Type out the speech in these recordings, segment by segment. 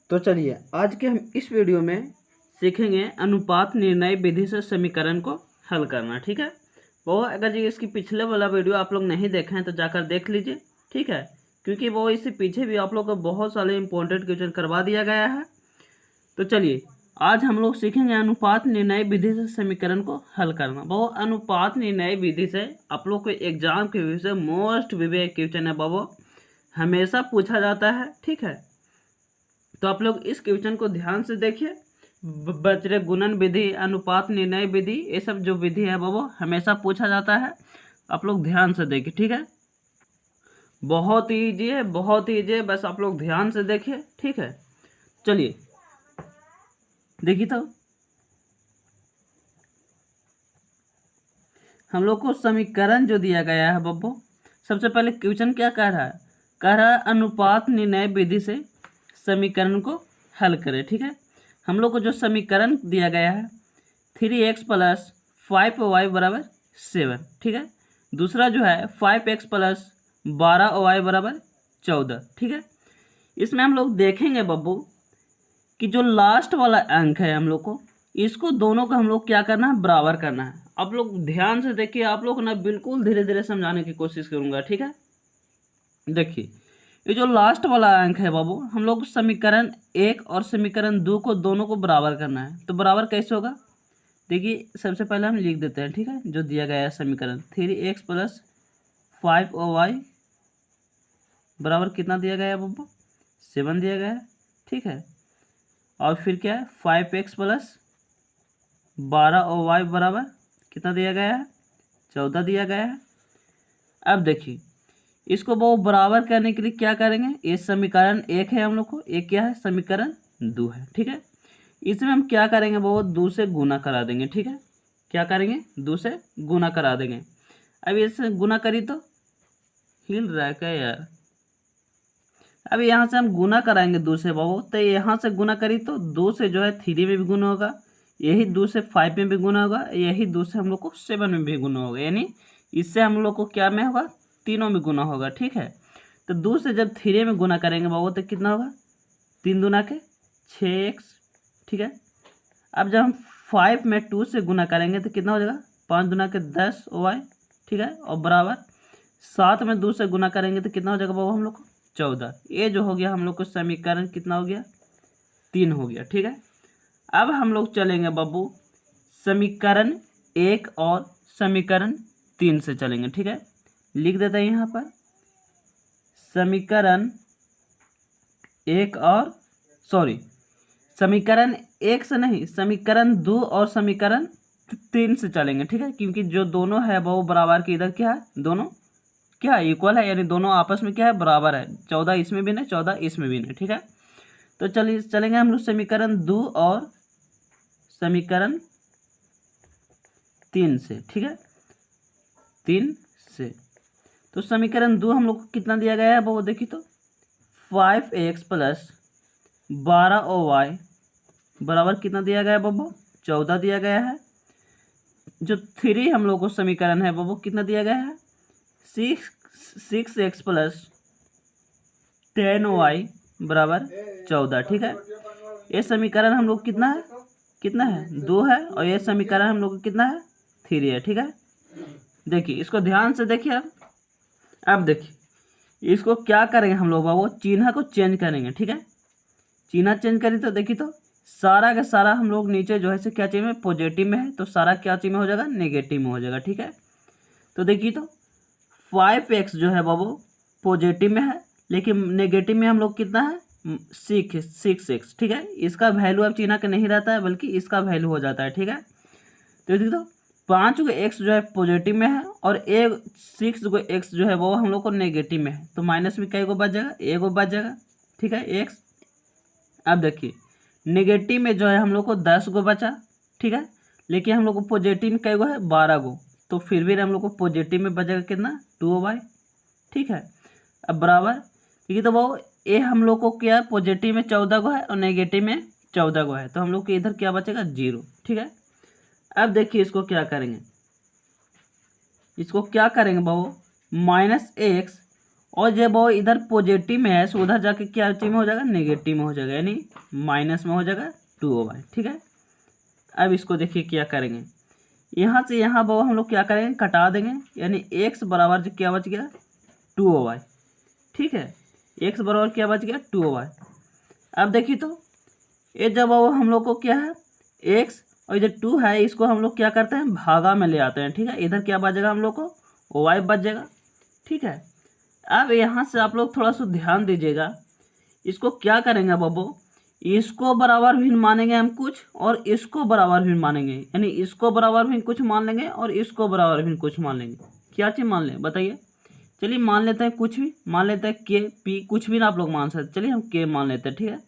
तो चलिए आज के हम इस वीडियो में सीखेंगे अनुपात निर्णय विधि से समीकरण को हल करना। ठीक है, वो अगर जी इसकी पिछले वाला वीडियो आप लोग नहीं देखे हैं तो जाकर देख लीजिए। ठीक है, क्योंकि वो इससे पीछे भी आप लोग को बहुत सारे इंपॉर्टेंट क्वेश्चन करवा दिया गया है। तो चलिए आज हम लोग सीखेंगे अनुपात निर्णय विधि से समीकरण को हल करना। वो अनुपात निर्णय विधि से आप लोग को एग्जाम के विषय मोस्ट विवेक क्वेश्चन है, वो हमेशा पूछा जाता है। ठीक है, तो आप लोग इस क्वेश्चन को ध्यान से देखिए। बचरे गुणन विधि, अनुपात निर्णय विधि, ये सब जो विधि है वो हमेशा पूछा जाता है। आप लोग ध्यान से देखिए। ठीक है, बहुत ईजी है, बहुत ईजी है, बस आप लोग ध्यान से देखिए। ठीक है, चलिए देखिए। तो हम लोग को समीकरण जो दिया गया है बब्बो, सबसे पहले क्वेश्चन क्या कह रहा है? कह रहा है अनुपात निर्णय विधि से समीकरण को हल करें। ठीक है, हम लोग को जो समीकरण दिया गया है 3x प्लस 5y बराबर 7। ठीक है, दूसरा जो है 5x प्लस 12y बराबर 14। ठीक है, इसमें हम लोग देखेंगे बब्बू कि जो लास्ट वाला अंक है हम लोग को, इसको दोनों को हम लोग क्या करना है? बराबर करना है। आप लोग ध्यान से देखिए, आप लोग ना बिल्कुल धीरे धीरे समझाने की कोशिश करूंगा। ठीक है, देखिए ये जो लास्ट वाला अंक है बाबू, हम लोग समीकरण 1 और समीकरण 2 को दोनों को बराबर करना है। तो बराबर कैसे होगा? देखिए सबसे पहले हम लिख देते हैं। ठीक है, जो दिया गया है समीकरण 3x प्लस 5y बराबर कितना दिया गया है बाबू? 7 दिया गया है। ठीक है, और फिर क्या है? 5x प्लस 12y बराबर कितना दिया गया है? 14 दिया गया है। अब देखिए इसको वो बराबर करने के लिए क्या करेंगे? ये समीकरण 1 है हम लोग को, एक क्या है? समीकरण 2 है। ठीक है, इसमें हम क्या करेंगे? वो 2 से गुना करा देंगे। ठीक है, क्या करेंगे? 2 से गुना करा देंगे। अब इससे गुना करी तो हिल रहा है क्या यार? अब यहाँ से हम गुना कराएंगे 2 से बाबू, तो यहाँ से गुना करी तो 2 से जो है 3 में भी गुना होगा, यही 2 से 5 में भी गुना होगा, यही 2 से हम लोग को 7 में भी गुना होगा, यानी इससे हम लोग को क्या में होगा? तीनों में गुना होगा। ठीक है, तो 2 से जब 3 में गुना करेंगे बाबू तो कितना होगा? 3 दूना के 6x। ठीक है, अब जब हम 5 में 2 से गुना करेंगे तो कितना हो जाएगा? 5 दूना के 10y। ठीक है, और बराबर 7 में 2 से गुना करेंगे तो कितना हो जाएगा बाबू? हम लोग को 14। ये जो हो गया हम लोग को समीकरण कितना हो गया? 3 हो गया। ठीक है, अब हम लोग चलेंगे बाबू समीकरण 1 और समीकरण 3 से चलेंगे। ठीक है, लिख देते हैं यहाँ पर समीकरण 1 और समीकरण 1 से नहीं, समीकरण 2 और समीकरण 3 से चलेंगे। ठीक है, क्योंकि जो दोनों है वो बराबर के इधर क्या है? दोनों क्या इक्वल है, यानी दोनों आपस में क्या है? बराबर है। 14 इसमें भी नहीं, 14 इसमें भी नहीं। ठीक है, तो चलिए चलेंगे हम लोग समीकरण 2 और समीकरण 3 से। ठीक है, 3 से तो समीकरण 2 हम लोग को कितना दिया गया है वो देखिए तो 5x प्लस 12y बराबर कितना दिया गया है बब्बो? 14 दिया गया है। जो 3 हम लोग को समीकरण है वो कितना दिया गया है? 6x प्लस 10y बराबर 14। ठीक है, ये समीकरण हम लोग कितना है? 2 है, और ये समीकरण हम लोग को कितना है? 3 है। ठीक है, देखिए इसको ध्यान से देखिए। अब देखिए इसको क्या करेंगे हम लोग? वो चिन्ह को चेंज करेंगे। ठीक है, चिन्ह चेंज करें तो देखिए तो सारा का सारा हम लोग नीचे जो है से क्या चिन्ह में? पॉजिटिव में है, तो सारा क्या चिन्ह में हो जाएगा? नेगेटिव में हो जाएगा। ठीक है, तो देखिए तो 5x जो है बाबू पॉजिटिव में है, लेकिन नेगेटिव में हम लोग कितना है? 6x। ठीक है, इसका वैल्यू अब चिन्ह का नहीं रहता है, बल्कि इसका वैल्यू हो जाता है। ठीक है, तो देखिए तो 5 को x जो है पॉजिटिव में है, और 6 को x जो है वो हम लोग को नेगेटिव में है, तो माइनस में कई को बच जाएगा? एक बच जाएगा। ठीक है, x। अब देखिए नेगेटिव में जो है हम लोग को 10 गो बचा। ठीक है, लेकिन हम लोग को पॉजिटिव में कई गो है? 12 गो, तो फिर भी हम लोग को पॉजिटिव में बचेगा कितना? 2y। ठीक है, अब बराबर देखिए तो वो ये हम लोग को क्या? पॉजिटिव में 14 गो है और नेगेटिव में 14 गो है, तो हम लोग के इधर क्या बचेगा? 0। ठीक है, अब देखिए इसको क्या करेंगे? इसको क्या करेंगे बाबू? -x और जब वो इधर पॉजिटिव में है तो उधर जाके क्या चीज में हो जाएगा, नेगेटिव में हो जाएगा, यानी माइनस में हो जाएगा 2y, ठीक है। अब इसको देखिए क्या करेंगे, यहाँ से यहाँ वो हम लोग क्या करेंगे, कटा देंगे, यानी x बराबर जो क्या बच गया 2y, ठीक है। x बराबर क्या बच गया 2y। अब देखिए तो ये जब वो हम लोग को क्या है x और इधर 2 है, इसको हम लोग क्या करते हैं भागा में ले आते हैं, ठीक है। इधर क्या बचेगा हम लोग को y बचेगा, ठीक है। अब यहाँ से आप लोग थोड़ा सा ध्यान दीजिएगा, इसको क्या करेंगे बब्बो, इसको बराबर भिन्न मानेंगे हम कुछ और इसको बराबर भिन्न मानेंगे, यानी इसको बराबर भिन्न कुछ मान लेंगे और इसको बराबर भिन्न कुछ मान लेंगे। क्या चीज़ मान लें बताइए, चलिए मान लेते हैं कुछ भी, मान लेते हैं के पी, कुछ भी ना आप लोग मान सकते, चलिए हम के मान लेते हैं, ठीक है।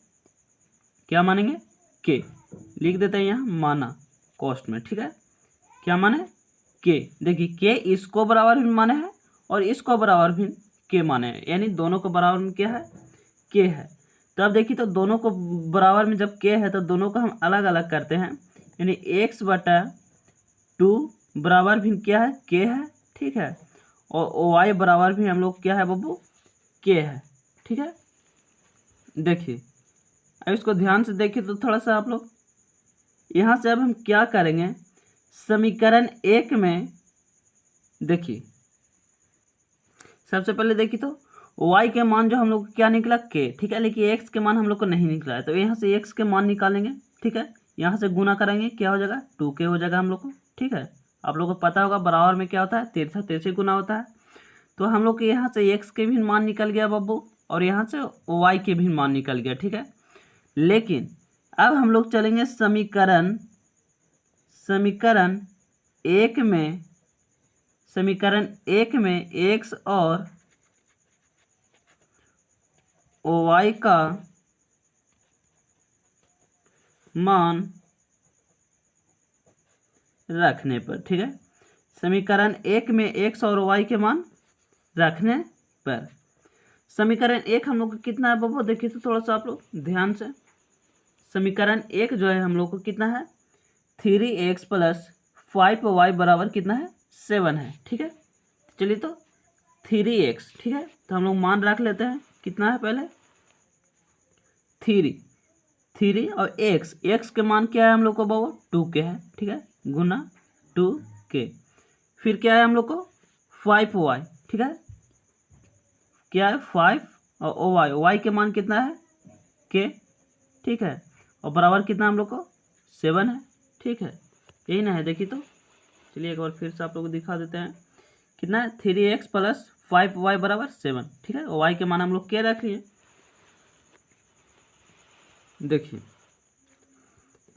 क्या मानेंगे के, लिख देते हैं यहाँ माना कॉस्ट में, ठीक है। क्या माने के, देखिए के इसको बराबर भिन्न माने हैं और इसको बराबर भिन्न के माने हैं, यानी दोनों को बराबर में क्या है के है। तो अब देखिए तो दोनों को बराबर में जब के है तो दोनों को हम अलग अलग करते हैं, यानी x/2 बराबर भी क्या है के है, ठीक है। और y बराबर भी हम लोग क्या है बब्बू के है, ठीक है। देखिए अब इसको ध्यान से देखिए तो थोड़ा सा आप लोग, यहाँ से अब हम क्या करेंगे, समीकरण 1 में देखिए सबसे पहले देखिए तो y के मान जो हम लोग को क्या निकला के, ठीक है, लेकिन x के मान हम लोग को नहीं निकला है, तो यहाँ से x के मान निकालेंगे, ठीक है। यहाँ से गुना करेंगे, क्या हो जाएगा 2k हो जाएगा हम लोग को, ठीक है। आप लोगों को पता होगा बराबर में क्या होता है तिरछा तिरछे गुना होता है। तो हम लोग के यहाँ से x के भी मान निकल गया बब्बू और यहाँ से y के भी मान निकल गया, ठीक है। लेकिन अब हम लोग चलेंगे समीकरण 1 में, समीकरण 1 में x और y का मान रखने पर, ठीक है। समीकरण 1 में x और y के मान रखने पर, समीकरण 1 हम लोग को कितना है बब्बू, देखिए तो थोड़ा सा आप लोग ध्यान से, समीकरण 1 जो है हम लोग को कितना है 3x + 5y बराबर कितना है 7 है, ठीक है। चलिए तो 3x, ठीक है, तो हम लोग मान रख लेते हैं, कितना है पहले 3 और x के मान क्या है हम लोग को बाबू 2k है, ठीक है, गुना 2k। फिर क्या है हम लोग को 5y, ठीक है, क्या है 5 और y के मान कितना है k, ठीक है, और बराबर कितना हम लोग को 7 है, ठीक है, यही ना है। देखिए तो चलिए एक बार फिर से आप लोग को दिखा देते हैं, कितना है 3x + 5y बराबर 7, ठीक है, और y के मान हम लोग क्या रख लिए। देखिए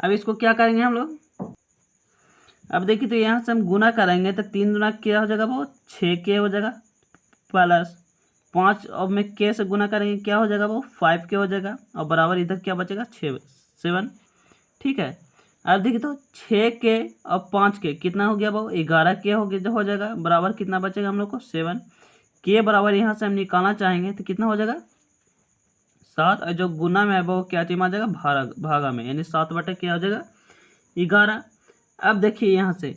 अब इसको क्या करेंगे हम लोग, अब देखिए तो यहाँ से हम गुना करेंगे तो 3 गुना क्या हो जाएगा वो 6k हो जाएगा, प्लस 5 और में k से गुना करेंगे क्या हो जाएगा वो 5k हो जाएगा, और बराबर इधर क्या बचेगा 7, ठीक है। अब देखिए तो 6k और 5k कितना हो गया वो 11k हो जाएगा, बराबर कितना बचेगा हम लोग को 7। k बराबर यहाँ से हम निकालना चाहेंगे तो कितना हो जाएगा 7, और जो गुना में है वो क्या चीज आ जाएगा भागा में, यानी 7 बटे क्या हो जाएगा 11। अब देखिए यहाँ से,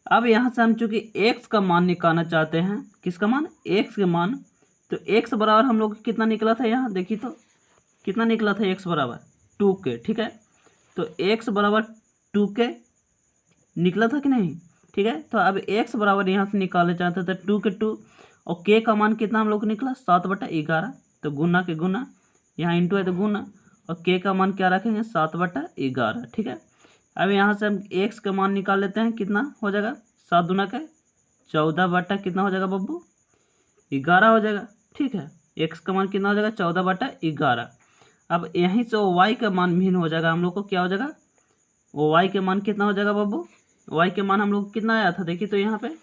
अब यहाँ से हम चूंकि x का मान निकालना चाहते हैं, किसका मान x के मान, तो x बराबर हम लोग कितना निकला था, यहाँ देखिए तो कितना निकला था x बराबर 2k, ठीक है। तो x बराबर 2k निकला था कि नहीं, ठीक है। तो अब x बराबर यहाँ से निकालना चाहते थे 2 और k का मान कितना हम लोग को निकला 7/11, तो गुना के गुना, यहाँ इंटू है तो गुना, और k का मान क्या रखेंगे 7/11, ठीक है। अब यहाँ से हम x का मान निकाल लेते हैं, कितना हो जाएगा 7 दूना का 14 बटा कितना हो जाएगा बब्बू 11 हो जाएगा, ठीक है। x का मान कितना हो जाएगा 14/11। अब यहीं से y का मान भिन्न हो जाएगा, हम लोग को क्या हो जाएगा y के मान कितना हो जाएगा बब्बू, y के मान हम लोग कितना आया था, देखिए तो यहाँ पे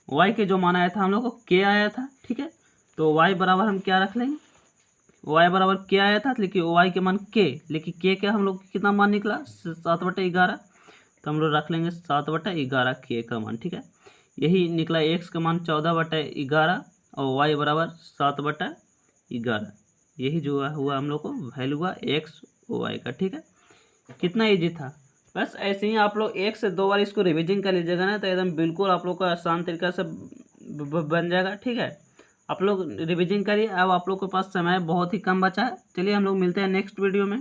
y के जो मान आया था हम लोग को k आया था, ठीक है। तो y बराबर हम क्या रख लेंगे, y बराबर k आया था, लेकिन y के मान k, लेकिन k का हम लोग कितना मान निकला 7/11, तो हम लोग रख लेंगे 7/11 k का मान, ठीक है। यही निकला x का मान 14/11 और y बराबर 7/11, यही जो हुआ हम लोग को वैल्यू हुआ x y का, ठीक है। कितना ईजी था, बस ऐसे ही आप लोग 1 से 2 बार इसको रिवीजन कर लीजिएगा ना, तो एकदम बिल्कुल आप लोग को आसान तरीका से बन जाएगा, ठीक है। आप लोग रिवीजन करिए। अब आप लोग के पास समय बहुत ही कम बचा है। चलिए हम लोग मिलते हैं नेक्स्ट वीडियो में।